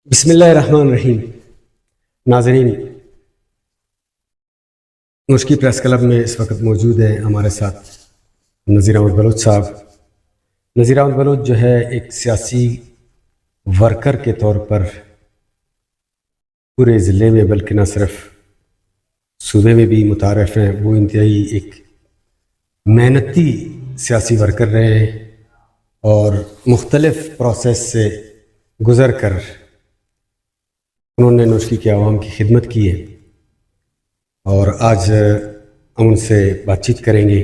بسم اللہ الرحمن الرحیم۔ ناظرین، نوشکی پریس کلب میں اس وقت موجود ہیں ہمارے ساتھ نذیر احمد بلوچ صاحب۔ نذیر احمد بلوچ جو ہے ایک سیاسی ورکر کے طور پر پورے ضلع میں بلکہ نہ صرف صوبے میں بھی متعارف ہیں۔ وہ انتہائی ایک محنتی سیاسی ورکر رہے ہیں اور مختلف پروسیس سے گزر کر انہوں نے نوشکی کے عوام کی خدمت کی ہے، اور آج ہم ان سے بات چیت کریں گے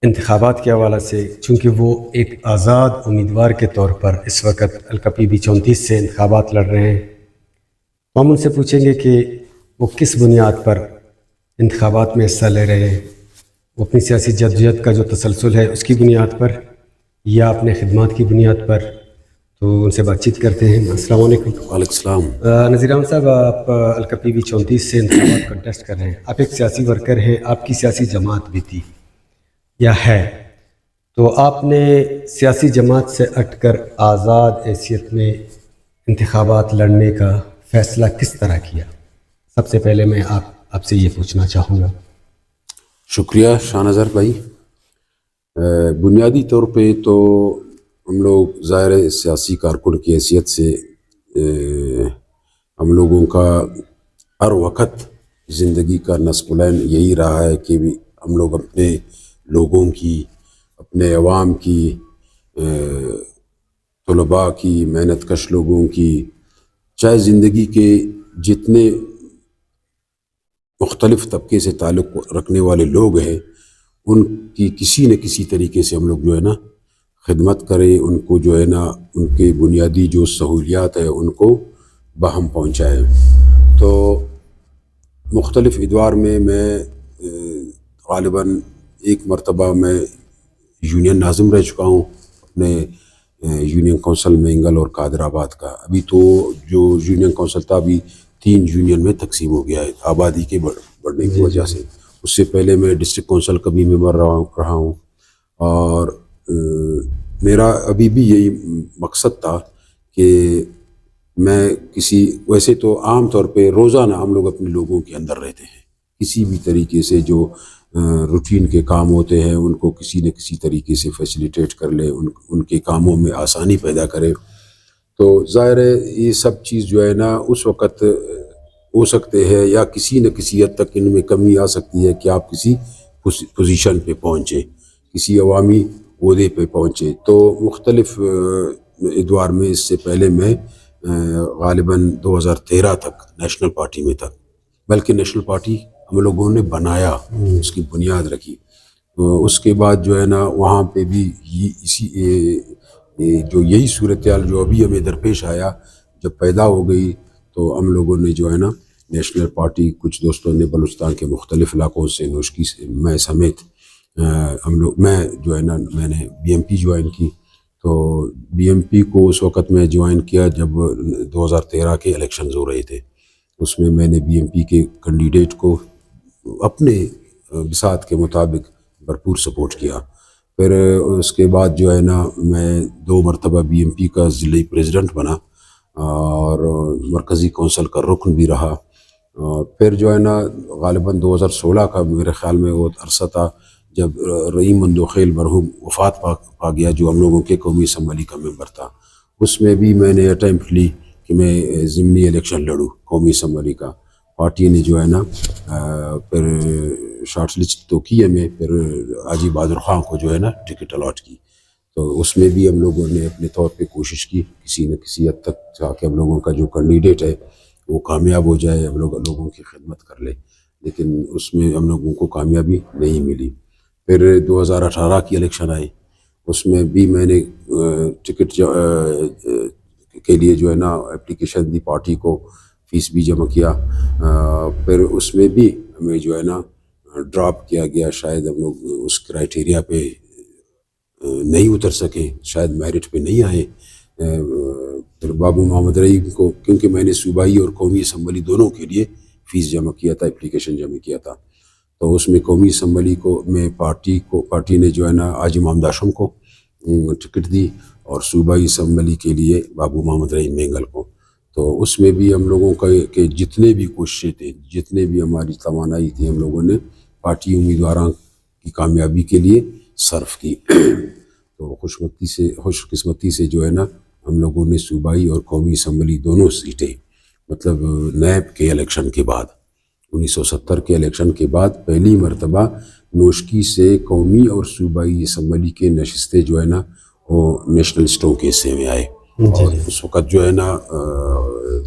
انتخابات کے حوالے سے، چونکہ وہ ایک آزاد امیدوار کے طور پر اس وقت الکپی 34 سے انتخابات لڑ رہے ہیں۔ ہم ان سے پوچھیں گے کہ وہ کس بنیاد پر انتخابات میں حصہ لے رہے ہیں، وہ اپنی سیاسی جدوجہد کا جو تسلسل ہے اس کی بنیاد پر یا اپنے خدمات کی بنیاد پر، تو ان سے بات چیت کرتے ہیں۔ السلام علیکم۔ وعلیکم السلام۔ نذیر احمد صاحب، آپ الکپی 34 سے انتخابات کنٹیسٹ کر رہے ہیں، آپ ایک سیاسی ورکر ہیں، آپ کی سیاسی جماعت بھی تھی یا ہے، تو آپ نے سیاسی جماعت سے ہٹ کر آزاد حیثیت میں انتخابات لڑنے کا فیصلہ کس طرح کیا؟ سب سے پہلے میں آپ سے یہ پوچھنا چاہوں گا۔ شکریہ شاہ نظر بھائی۔ بنیادی طور پہ تو ہم لوگ ظاہر سیاسی کارکن کی حیثیت سے ہم لوگوں کا ہر وقت زندگی کا نصب العین یہی رہا ہے کہ ہم لوگ اپنے لوگوں کی، اپنے عوام کی، طلباء کی، محنت کش لوگوں کی، چاہے زندگی کے جتنے مختلف طبقے سے تعلق رکھنے والے لوگ ہیں، ان کی کسی نہ کسی طریقے سے ہم لوگ جو ہے نا خدمت کریں، ان کو جو ہے نا ان کے بنیادی جو سہولیات ہیں ان کو بہم پہنچائیں۔ تو مختلف ادوار میں غالباً ایک مرتبہ میں یونین ناظم رہ چکا ہوں اپنے یونین کونسل میں انگل اور قادر آباد کا۔ ابھی تو جو یونین کونسل تھا ابھی 3 یونین میں تقسیم ہو گیا ہے آبادی کے بڑھنے کی وجہ سے۔ اس سے پہلے میں ڈسٹرکٹ کونسل کا بھی ممبر رہا ہوں، اور میرا ابھی بھی یہی مقصد تھا کہ میں ویسے تو عام طور پہ روزانہ ہم لوگ اپنے لوگوں کے اندر رہتے ہیں، کسی بھی طریقے سے جو روٹین کے کام ہوتے ہیں ان کو کسی نہ کسی طریقے سے فیسیلیٹیٹ کر لے، ان کے کاموں میں آسانی پیدا کرے۔ تو ظاہر ہے یہ سب چیز جو ہے نا اس وقت ہو سکتے ہیں یا کسی نہ کسی حد تک ان میں کمی آ سکتی ہے کہ آپ کسی پوزیشن پہ پہنچے، کسی عوامی عہدے پہ پہنچے۔ تو مختلف ادوار میں اس سے پہلے میں غالباً 2013 تک نیشنل پارٹی میں تھا، بلکہ نیشنل پارٹی ہم لوگوں نے بنایا، اس کی بنیاد رکھی۔ اس کے بعد جو ہے نا وہاں پہ بھی یہی صورتحال جو ابھی ہمیں درپیش آیا جب پیدا ہو گئی، تو ہم لوگوں نے جو ہے نا نیشنل پارٹی، کچھ دوستوں نے بلوچستان کے مختلف علاقوں سے، نوشکی سے میں سمیت میں جو ہے نا میں نے بی ایم پی جوائن کی۔ تو بی ایم پی کو اس وقت میں جوائن کیا جب 2013 کے الیکشنز ہو رہے تھے۔ اس میں میں نے بی ایم پی کے کینڈیڈیٹ کو اپنے بساط کے مطابق بھرپور سپورٹ کیا۔ پھر اس کے بعد جو ہے نا میں 2 مرتبہ بی ایم پی کا ضلعی پریزیڈنٹ بنا اور مرکزی کونسل کا رکن بھی رہا۔ پھر جو ہے نا غالباً 2016 کا میرے خیال میں وہ عرصہ تھا جب رحیم مندوخیل مرحوم وفات پا گیا، جو ہم لوگوں کے قومی اسمبلی کا ممبر تھا۔ اس میں بھی میں نے اٹیمپٹ لی کہ میں ضمنی الیکشن لڑوں قومی اسمبلی کا۔ پارٹی نے جو ہے نا پھر شارٹ لسٹ تو کی ہمیں، پھر حاجی بہادر خان کو جو ہے نا ٹکٹ الاٹ کی۔ تو اس میں بھی ہم لوگوں نے اپنے طور پہ کوشش کی کسی نہ کسی حد تک تاکہ ہم لوگوں کا جو کینڈیڈیٹ ہے وہ کامیاب ہو جائے، ہم لوگوں کی خدمت کر لے، لیکن اس میں ہم لوگوں کو کامیابی نہیں ملی۔ پھر 2018 کی الیکشن آئی، اس میں بھی میں نے ٹکٹ کے لیے جو ہے نا اپلیکیشن دی پارٹی کو، فیس بھی جمع کیا۔ پھر اس میں بھی ہمیں جو ہے نا ڈراپ کیا گیا، شاید ہم لوگ اس کرائٹیریا پہ نہیں اتر سکے، شاید میرٹ پہ نہیں آئے۔ پھر بابو محمد رحیم کو، کیونکہ میں نے صوبائی اور قومی اسمبلی دونوں کے لیے فیس جمع کیا تھا، اپلیکیشن جمع کیا تھا، تو اس میں قومی اسمبلی کو میں پارٹی نے جو ہے نا حاجی محمد ہاشم کو ٹکٹ دی اور صوبائی اسمبلی کے لیے بابو محمد رحیم مینگل کو. تو اس میں بھی ہم لوگوں کا کہ جتنے بھی کوششیں تھے، جتنے بھی ہماری توانائی تھی، ہم لوگوں نے پارٹی امیدواراں کی کامیابی کے لیے صرف کی. تو خوش قسمتی سے جو ہے نا ہم لوگوں نے صوبائی اور قومی اسمبلی دونوں سیٹیں، مطلب نیب کے الیکشن کے بعد 1970 کے الیکشن کے بعد پہلی مرتبہ نوشکی سے قومی اور صوبائی اسمبلی کے نشستیں جو ہے نا وہ نیشنلسٹوں کے حصے میں آئے. اور اس وقت جو ہے نا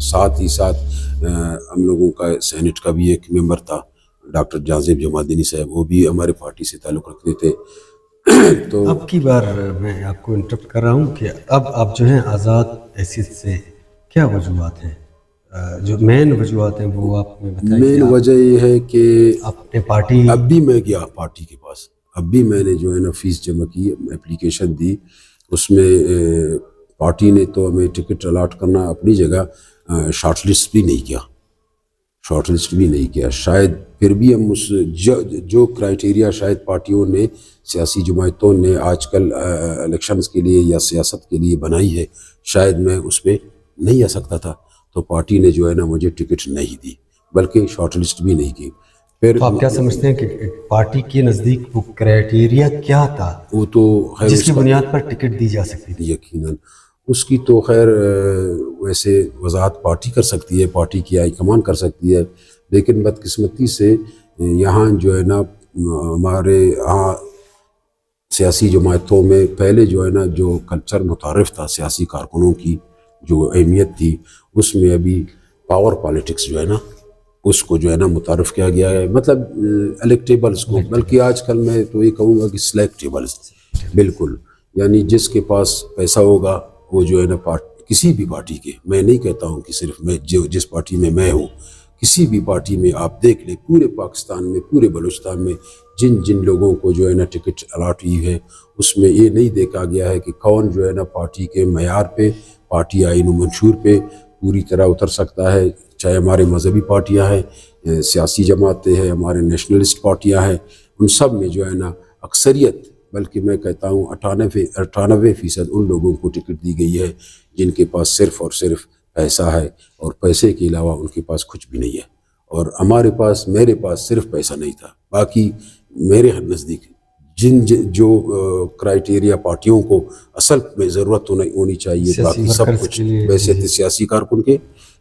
ساتھ ہی ساتھ ہم لوگوں کا سینٹ کا بھی ایک ممبر تھا ڈاکٹر جازب جمادینی صاحب، وہ بھی ہمارے پارٹی سے تعلق رکھتے تھے. تو اب کی بار میں آپ کو انٹرپٹ کر رہا ہوں کہ اب آپ جو ہیں آزاد حیثیت سے کیا وجوہات ہیں، جو مین وجوہات ہیں وہ آپ میں بتائیں. مین وجہ یہ ہے کہ آپ نے پارٹی اب بھی میں گیا پارٹی کے پاس، اب بھی میں نے جو ہے نا فیس جمع کی، اپلیکیشن دی. اس میں پارٹی نے تو ہمیں ٹکٹ الاٹ کرنا اپنی جگہ، شارٹ لسٹ بھی نہیں کیا. شاید پھر بھی ہم اس جو کرائٹیریا شاید پارٹیوں نے، سیاسی جماعتوں نے آج کل الیکشنز کے لیے یا سیاست کے لیے بنائی ہے، شاید میں اس پہ نہیں آ سکتا تھا. تو پارٹی نے جو ہے نا مجھے ٹکٹ نہیں دی، بلکہ شارٹ لسٹ بھی نہیں کی. پھر آپ کیا سمجھتے ہیں کہ پارٹی کے نزدیک وہ کرائٹیریا کیا تھا وہ تو خیر جس کی بنیاد پر ٹکٹ دی جا سکتی تھی؟ یقیناً اس کی تو خیر ویسے وضاحت پارٹی کر سکتی ہے، پارٹی کی ہائی کمان کر سکتی ہے. لیکن بدقسمتی سے یہاں جو ہے نا ہمارے یہاں سیاسی جماعتوں میں پہلے جو ہے نا جو کلچر متعارف تھا سیاسی کارکنوں کی جو اہمیت تھی، اس میں ابھی پاور پالیٹکس جو ہے نا اس کو جو ہے نا متعارف کیا گیا ہے، مطلب الیکٹیبلز کو، بلکہ آج کل میں تو یہ کہوں گا کہ سلیکٹیبلز. بالکل، یعنی جس کے پاس پیسہ ہوگا وہ جو ہے نا کسی بھی پارٹی کے، میں نہیں کہتا ہوں کہ صرف میں جس پارٹی میں ہوں، کسی بھی پارٹی میں آپ دیکھ لیں، پورے پاکستان میں، پورے بلوچستان میں جن لوگوں کو جو ہے نا ٹکٹ الاٹ ہوئی ہے، اس میں یہ نہیں دیکھا گیا ہے کہ کون جو ہے نا پارٹی کے معیار پہ، پارٹی آئین و منشور پہ پوری طرح اتر سکتا ہے. چاہے ہمارے مذہبی پارٹیاں ہیں، سیاسی جماعتیں ہیں، ہمارے نیشنلسٹ پارٹیاں ہیں، ان سب میں جو ہے نا اکثریت، بلکہ میں کہتا ہوں 98% ان لوگوں کو ٹکٹ دی گئی ہے جن کے پاس صرف اور صرف پیسہ ہے، اور پیسے کے علاوہ ان کے پاس کچھ بھی نہیں ہے. اور میرے پاس صرف پیسہ نہیں تھا، باقی میرے نزدیک جو کرائٹیریا پارٹیوں کو اصل میں ضرورت ہونی چاہیے، باقی سب کچھ بحیثیت سیاسی کارکن کے،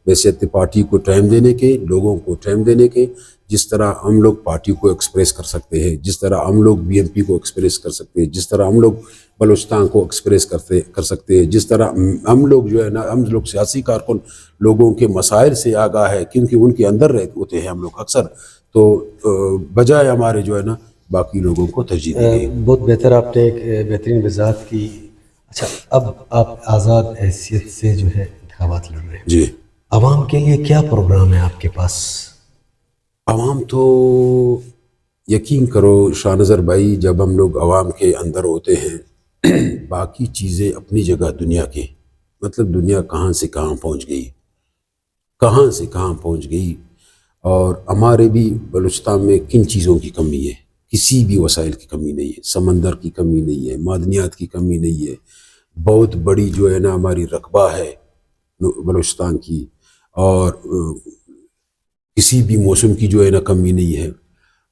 بحیثیت پارٹی کو ٹائم دینے کے، لوگوں کو ٹائم دینے کے، جس طرح ہم لوگ پارٹی کو ایکسپریس کر سکتے ہیں، جس طرح ہم لوگ بی ایم پی کو ایکسپریس کر سکتے ہیں، جس طرح ہم لوگ بلوچستان کو ایکسپریس کر سکتے ہیں، جس طرح ہم لوگ جو ہے نا ہم لوگ سیاسی کارکن لوگوں کے مسائل سے آگاہ ہے، کیونکہ ان کے اندر ہوتے ہیں ہم لوگ اکثر، تو بجائے ہمارے جو ہے نا باقی لوگوں کو ترجیح دی گئی. بہت بہتر، آپ نے ایک بہترین وضاحت کی. اچھا، اب آپ آزاد حیثیت سے جو ہے انتخابات لڑ رہے ہیں، جی، عوام کے لیے کیا پروگرام ہے آپ کے پاس؟ عوام تو یقین کرو شاہ نظر بھائی، جب ہم لوگ عوام کے اندر ہوتے ہیں، باقی چیزیں اپنی جگہ دنیا کے، مطلب دنیا کہاں سے کہاں پہنچ گئی، اور ہمارے بھی بلوچستان میں کن چیزوں کی کمی ہے؟ کسی بھی وسائل کی کمی نہیں ہے، سمندر کی کمی نہیں ہے، معدنیات کی کمی نہیں ہے، بہت بڑی جو ہے نا ہماری رقبہ ہے بلوچستان کی، اور کسی بھی موسم کی جو ہے نا کمی نہیں ہے،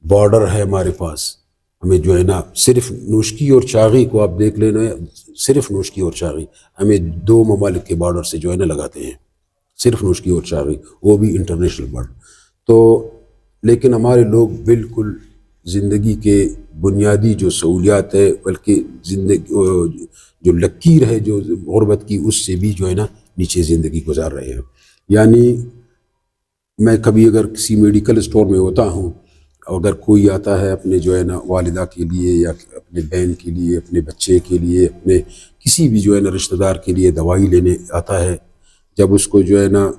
بارڈر ہے ہمارے پاس. ہمیں جو ہے نا صرف نوشکی اور چاغی کو آپ دیکھ لینا، صرف نوشکی اور چاغی ہمیں 2 ممالک کے بارڈر سے جو ہے نا لگاتے ہیں، صرف نوشکی اور چاغی، وہ بھی انٹرنیشنل بارڈر. تو لیکن ہمارے لوگ بالکل زندگی کے بنیادی جو سہولیات ہے، بلکہ زندگی جو لکیر ہے جو غربت کی، اس سے بھی جو ہے نا نیچے زندگی گزار رہے ہیں. یعنی میں کبھی اگر کسی میڈیکل اسٹور میں ہوتا ہوں، اگر کوئی آتا ہے اپنے جو ہے نا والدہ کے لیے یا اپنے بہن کے لیے، اپنے بچے کے لیے، اپنے کسی بھی جو ہے نا رشتہ دار کے لیے دوائی لینے آتا ہے، جب اس کو جو ہے نا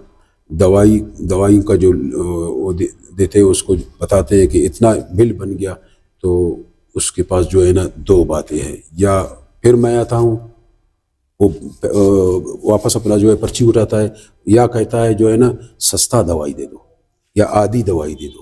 دوائی کا جو وہ دیتے اس کو بتاتے ہیں کہ اتنا بل بن گیا، تو اس کے پاس جو ہے نا 2 باتیں ہیں، یا پھر میں آتا ہوں وہ واپس اپنا جو ہے پرچی اٹھاتا ہے، یا کہتا ہے جو ہے نا سستا دوائی دے دو یا آدھی دوائی دے دو.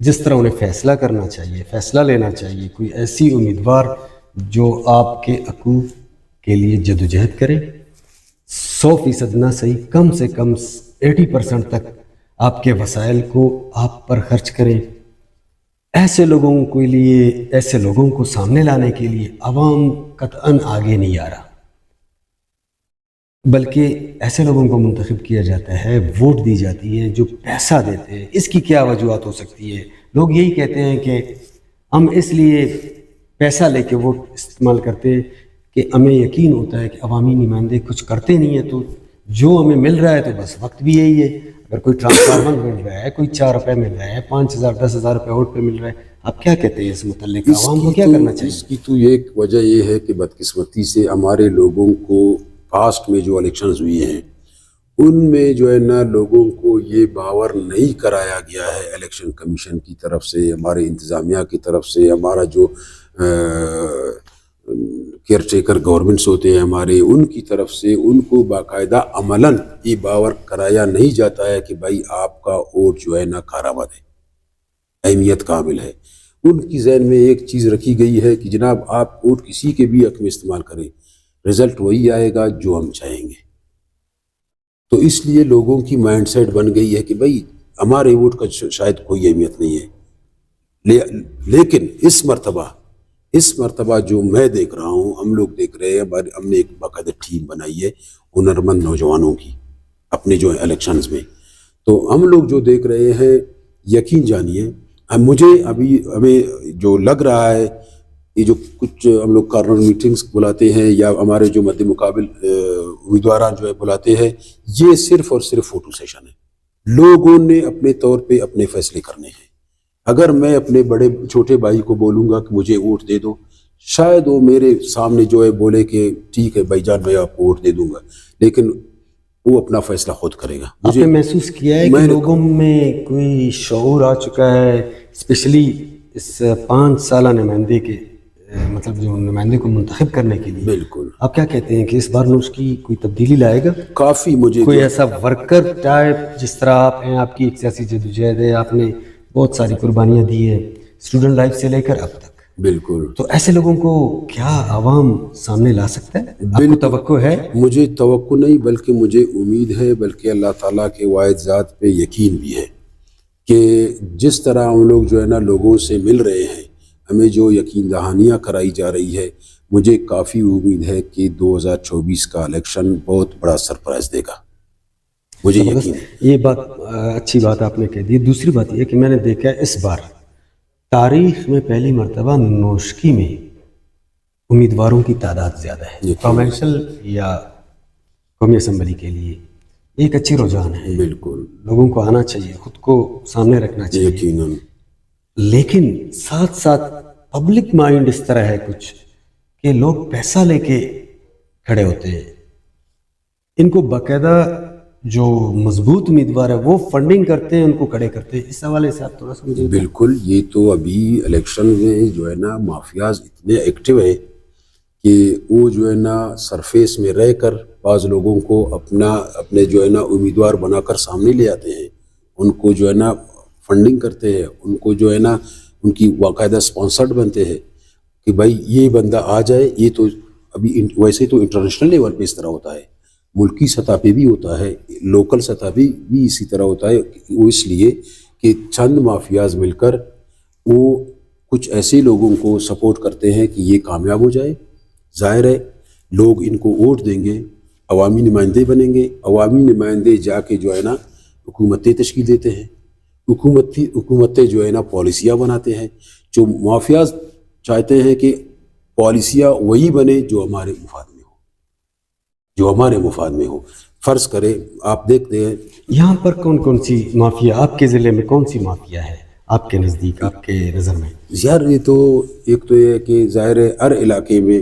جس طرح انہیں فیصلہ کرنا چاہیے، فیصلہ لینا چاہیے، کوئی ایسی امیدوار جو آپ کے حقوق کے لیے جدوجہد کرے، 100% نہ صحیح، کم سے کم 80% تک آپ کے وسائل کو آپ پر خرچ کریں. ایسے لوگوں کو سامنے لانے کے لیے عوام قطعاً آگے نہیں آ رہا، بلکہ ایسے لوگوں کو منتخب کیا جاتا ہے، ووٹ دی جاتی ہے جو پیسہ دیتے ہیں. اس کی کیا وجوہات ہو سکتی ہے؟ لوگ یہی کہتے ہیں کہ ہم اس لیے پیسہ لے کے ووٹ استعمال کرتے ہیں کہ ہمیں یقین ہوتا ہے کہ عوامی نمائندے کچھ کرتے نہیں ہیں، تو جو ہمیں مل رہا ہے تو بس وقت بھی یہی ہے. اگر کوئی ٹرانسفارمر مل رہا ہے، کوئی 4 روپے مل رہا ہے، 5,000 10,000 روپے ووٹ پہ مل رہا ہے، آپ کیا کہتے ہیں اس متعلق؟ عوام کو کیا کرنا چاہیے؟ اس کی تو ایک وجہ یہ ہے کہ بدقسمتی سے ہمارے لوگوں کو پاسٹ میں جو الیکشنز ہوئی ہیں ان میں جو ہے نا لوگوں کو یہ باور نہیں کرایا گیا ہے الیکشن کمیشن کی طرف سے، ہمارے انتظامیہ کی طرف سے، ہمارا جو کیئر ٹیکر گورنمنٹس ہوتے ہیں ہمارے، ان کی طرف سے ان کو باقاعدہ عملاً یہ باور کرایا نہیں جاتا ہے کہ بھائی آپ کا ووٹ جو ہے نا کارآمد ہے، اہمیت قابل ہے. ان کی ذہن میں ایک چیز رکھی گئی ہے کہ جناب آپ ووٹ کسی کے بھی حق میں استعمال کریں، رزلٹ وہی آئے گا جو ہم چاہیں گے. تو اس لیے لوگوں کی مائنڈ سیٹ بن گئی ہے کہ بھائی ہمارے ووٹ کا شاید کوئی اہمیت نہیں ہے. لیکن اس مرتبہ جو میں دیکھ رہا ہوں، ہم لوگ دیکھ رہے ہیں، ہم نے ایک باقاعدہ ٹیم بنائی ہے ہنرمند نوجوانوں کی اپنے جو الیکشنز میں. تو ہم لوگ جو دیکھ رہے ہیں، یقین جانیے ہمیں جو لگ رہا ہے، یہ جو کچھ ہم لوگ کارنر میٹنگز بلاتے ہیں یا ہمارے جو مد مقابل امیدواران جو ہے بلاتے ہیں، یہ صرف اور صرف فوٹو سیشن ہے. لوگوں نے اپنے طور پہ اپنے فیصلے کرنے ہیں. اگر میں اپنے بڑے چھوٹے بھائی کو بولوں گا کہ مجھے ووٹ دے دو، شاید وہ میرے سامنے جو ہے بولے کہ ٹھیک ہے بھائی جان میں آپ کو ووٹ دے دوں گا، لیکن وہ اپنا فیصلہ خود کرے گا. آپ نے محسوس کیا ہے کہ لوگوں میں کوئی شعور آ چکا ہے، اسپیشلی اس 5 سالہ نمائندے کے مطلب جو نمائندے کو منتخب کرنے کے لیے؟ بالکل. آپ کیا کہتے ہیں کہ اس بار اس کی کوئی تبدیلی لائے گا؟ کافی مجھے کوئی ایسا ورکر ٹائپ جس طرح آپ ہیں، آپ کی ایک سیاسی جدوجہد ہے، آپ نے بہت ساری قربانیاں دی ہیں اسٹوڈنٹ لائف سے لے کر اب تک، بالکل. تو ایسے لوگوں کو کیا عوام سامنے لا سکتا ہے؟ آپ کو توقع ہے؟ مجھے توقع نہیں بلکہ مجھے امید ہے، بلکہ اللہ تعالیٰ کے واحد ذات پہ یقین بھی ہے کہ جس طرح ہم لوگ جو ہے نا لوگوں سے مل رہے ہیں، ہمیں جو یقین دہانیاں کرائی جا رہی ہے، مجھے کافی امید ہے کہ 2024 کا الیکشن بہت بڑا سرپرائز دے گا. مجھے یقین ہے. یہ بات اچھی بات آپ نے کہہ دی. دوسری بات یہ کہ میں نے دیکھا ہے اس بار تاریخ میں پہلی مرتبہ نوشکی میں امیدواروں کی تعداد زیادہ ہے پروونشل یا قومی اسمبلی کے لیے. ایک اچھی رجحان ہے، بالکل لوگوں کو آنا چاہیے، خود کو سامنے رکھنا چاہیے. یقیناً. لیکن ساتھ ساتھ پبلک مائنڈ اس طرح ہے کچھ کہ لوگ پیسہ لے کے کھڑے ہوتے ہیں. ان کو باقاعدہ جو مضبوط امیدوار ہے وہ فنڈنگ کرتے ہیں، ان کو کھڑے کرتے ہیں. اس حوالے سے آپ تھوڑا سا مجھے بالکل. یہ تو ابھی الیکشن میں جو ہے نا مافیاز اتنے ایکٹیو ہے کہ وہ جو ہے نا سرفیس میں رہ کر بعض لوگوں کو اپنے جو ہے نا امیدوار بنا کر سامنے لے آتے ہیں، ان کو جو ہے نا فنڈنگ کرتے ہیں، ان کو جو ہے نا ان کی باقاعدہ سپانسرڈ بنتے ہیں کہ بھائی یہ بندہ آ جائے. یہ تو ابھی ویسے تو انٹرنیشنل لیول پہ اس طرح ہوتا ہے، ملکی سطح پہ بھی ہوتا ہے، لوکل سطح پہ بھی اسی طرح ہوتا ہے. وہ اس لیے کہ چند مافیاز مل کر وہ کچھ ایسے لوگوں کو سپورٹ کرتے ہیں کہ یہ کامیاب ہو جائے. ظاہر ہے لوگ ان کو ووٹ دیں گے، عوامی نمائندے بنیں گے. عوامی نمائندے جا کے جو ہے نا حکومتیں تشکیل دیتے ہیں، حکومتیں جو ہے نا پالیسیاں بناتے ہیں. جو مافیاز چاہتے ہیں کہ پالیسیاں وہی بنے جو ہمارے مفاد میں ہو. فرض کرے آپ دیکھتے ہیں یہاں پر کون کون سی مافیا، آپ کے ضلع میں کون سی مافیا ہے آپ کے نزدیک، آپ کے نظر میں؟ یار یہ تو ایک تو یہ ہے کہ ظاہر ہے ہر علاقے میں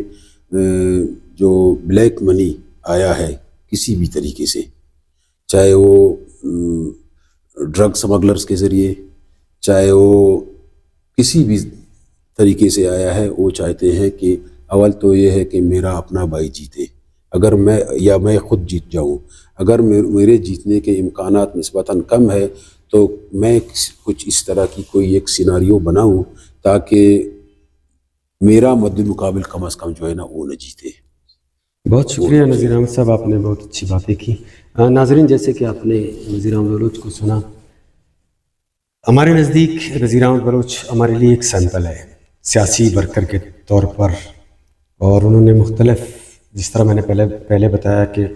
جو بلیک منی آیا ہے کسی بھی طریقے سے، چاہے وہ ڈرگ سمگلرز کے ذریعے، چاہے وہ کسی بھی طریقے سے آیا ہے، وہ چاہتے ہیں کہ اول تو یہ ہے کہ میرا اپنا بھائی جیتے، اگر میں خود جیت جاؤں. اگر میرے جیتنے کے امکانات نسبتاً کم ہے تو میں کچھ اس طرح کی کوئی ایک سیناریو بناؤں تاکہ میرا مد مقابل کم از کم جو ہے نا وہ نہ جیتے. بہت شکریہ نذیر احمد صاحب، آپ نے بہت اچھی باتیں کی. ناظرین، جیسے کہ آپ نے نذیر احمد بلوچ کو سنا، ہمارے نزدیک نذیر احمد بلوچ ہمارے لیے ایک سیمپل ہے سیاسی ورکر کے طور پر، اور انہوں نے مختلف، جس طرح میں نے پہلے بتایا کہ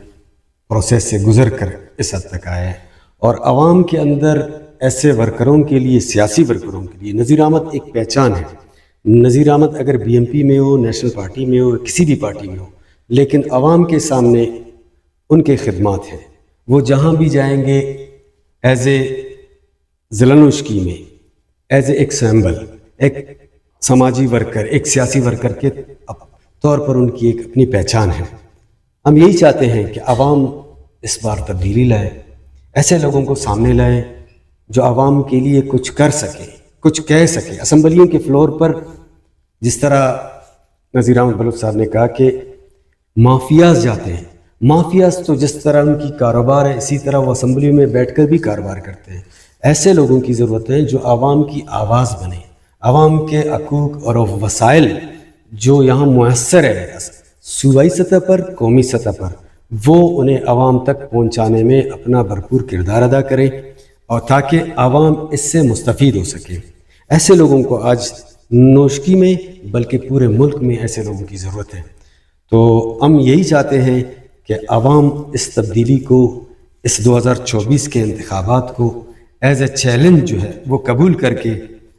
پروسیس سے گزر کر اس حد تک آئے ہیں، اور عوام کے اندر ایسے ورکروں کے لیے، سیاسی ورکروں کے لیے نذیر احمد ایک پہچان ہے. نذیر احمد اگر بی ایم پی میں ہو، نیشنل پارٹی میں ہو، کسی بھی پارٹی میں ہو، لیکن عوام کے سامنے ان کے خدمات ہیں. وہ جہاں بھی جائیں گے ایز اے ضلع نشکی میں، ایز اے ایک سیمبل، ایک سماجی ورکر، ایک سیاسی ورکر کے طور پر ان کی ایک اپنی پہچان ہے. ہم یہی چاہتے ہیں کہ عوام اس بار تبدیلی لائے، ایسے لوگوں کو سامنے لائے جو عوام کے لیے کچھ کر سکے، کچھ کہہ سکے. اسمبلیوں کے فلور پر جس طرح نذیر احمد بلوچ صاحب نے کہا کہ مافیاز جاتے ہیں، مافیاز تو جس طرح ان کی کاروبار ہے اسی طرح وہ اسمبلیوں میں بیٹھ کر بھی کاروبار کرتے ہیں. ایسے لوگوں کی ضرورت ہے جو عوام کی آواز بنے، عوام کے حقوق اور وسائل جو یہاں میسر ہے صوبائی سطح پر، قومی سطح پر، وہ انہیں عوام تک پہنچانے میں اپنا بھرپور کردار ادا کریں، اور تاکہ عوام اس سے مستفید ہو سکے. ایسے لوگوں کو آج نوشکی میں بلکہ پورے ملک میں ایسے لوگوں کی ضرورت ہے. تو ہم یہی چاہتے ہیں کہ عوام اس تبدیلی کو، اس 2024 کے انتخابات کو ایز اے چیلنج جو ہے وہ قبول کر کے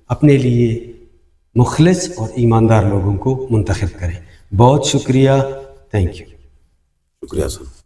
اپنے لیے مخلص اور ایماندار لوگوں کو منتخب کریں. بہت شکریہ. Thank you. شکریہ سر.